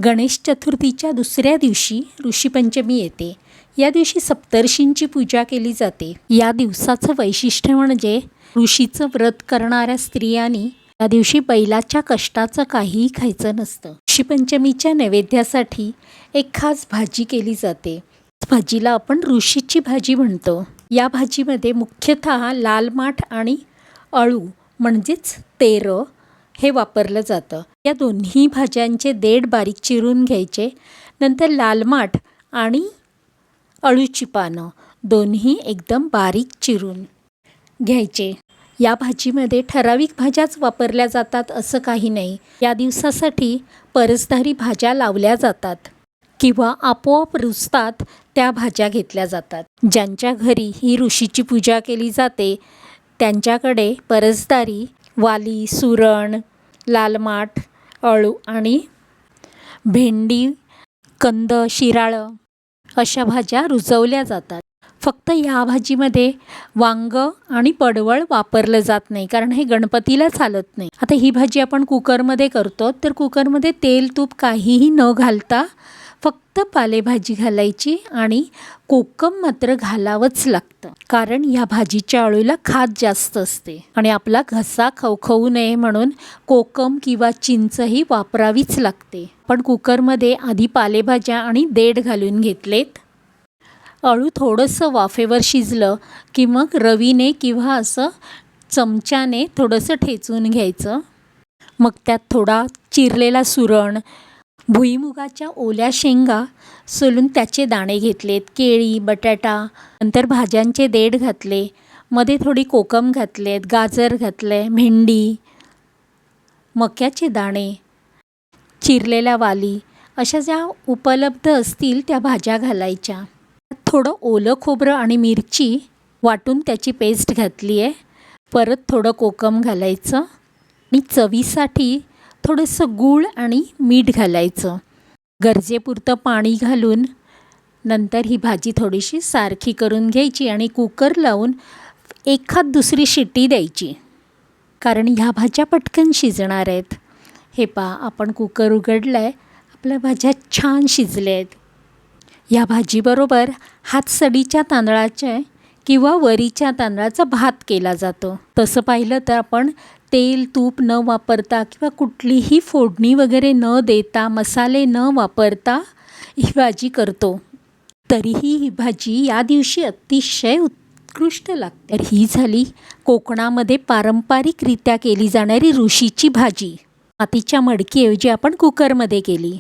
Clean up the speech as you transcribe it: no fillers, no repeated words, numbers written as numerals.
गणेश चतुर्थीच्या दुसऱ्या दिवशी ऋषीपंचमी येते. या दिवशी सप्तर्षींची पूजा केली जाते. या दिवसाचं वैशिष्ट्य म्हणजे ऋषीचं व्रत करणाऱ्या स्त्रियांनी या दिवशी बैलाच्या कष्टाचं काहीही खायचं नसतं. ऋषीपंचमीच्या नैवेद्यासाठी एक खास भाजी केली जाते. भाजीला आपण ऋषीची भाजी म्हणतो. या भाजीमध्ये मुख्यतः लाल माठ आणि अळू म्हणजेच तेरं हे वापरलं जातं. या दोन्ही भाज्यांचे देठ बारीक चिरून घ्यायचे. नंतर लाल माठ आणि अळूची पानं दोन्ही एकदम बारीक चिरून घ्यायचे. या भाजीमध्ये ठराविक भाज्याच वापरल्या जातात असं काही नाही. या दिवसासाठी परसधारी भाज्या लावल्या जातात किंवा आपोआप रुजतात त्या भाज्या घेतल्या जातात. ज्यांच्या घरी ही ऋषीची पूजा केली जाते त्यांच्याकडे परसदारी, वाली, सुरण, लाल माठ, अळू आणि भेंडी, कंद, शिराळं अशा भाज्या रुजवल्या जातात. फक्त या भाजीमध्ये वांगं आणि पडवळ वापरलं जात नाही, कारण हे गणपतीला चालत नाही. आता ही भाजी आपण कुकरमध्ये करतो, तर कुकरमध्ये तेल तूप काहीही न घालता फक्त पालेभाजी घालायची आणि कोकम मात्र घालावंच लागतं, कारण ह्या भाजीच्या अळूला खाज जास्त असते आणि आपला घसा खवखवू नये म्हणून कोकम किंवा चिंचही वापरावीच लागते. पण कुकरमध्ये आधी पालेभाज्या आणि देठ घालून घेतलेत. अळू थोडंसं वाफेवर शिजलं की मग रवीने किंवा असं चमच्याने थोडंसं ठेचून घ्यायचं. मग त्यात थोडा चिरलेला सुरण, भुईमुगाच्या ओल्या शेंगा सोलून त्याचे दाणे घेतलेत, केळी, बटाटा, नंतर भाज्यांचे देठ घातले, मध्ये थोडी कोकम घातलेत, गाजर घातले, भेंडी, मक्याचे दाणे, चिरलेल्या वाली अशा ज्या उपलब्ध असतील त्या भाज्या घालायच्या. थोडं ओलं खोबरं आणि मिरची वाटून त्याची पेस्ट घातली आहे. परत थोडं कोकम घालायचं आणि चवीसाठी थोडंसं गूळ आणि मीठ घालायचं. गरजेपुरतं पाणी घालून नंतर ही भाजी थोडीशी सारखी करून घ्यायची आणि कुकर लावून एखाद दुसरी शिट्टी द्यायची, कारण ह्या भाज्या पटकन शिजणार आहेत. हे पहा, आपण कुकर उघडलं आहे, आपल्या भाज्या छान शिजल्या आहेत. या भाजीबरोबर हातसडीच्या तांदळाचे किंवा वरीच्या तांदळाचा भात केला जातो. तसं पाहिलं तर आपण तेल तूप न वापरता किंवा कुठलीही फोडणी वगैरे न देता, मसाले न वापरता ही भाजी करतो. तरीही ही भाजी या दिवशी अतिशय उत्कृष्ट लागते. तर ही झाली कोकणामध्ये पारंपरिकरित्या केली जाणारी ऋषीची भाजी. मातीच्या मडकीऐवजी आपण कुकरमध्ये केली.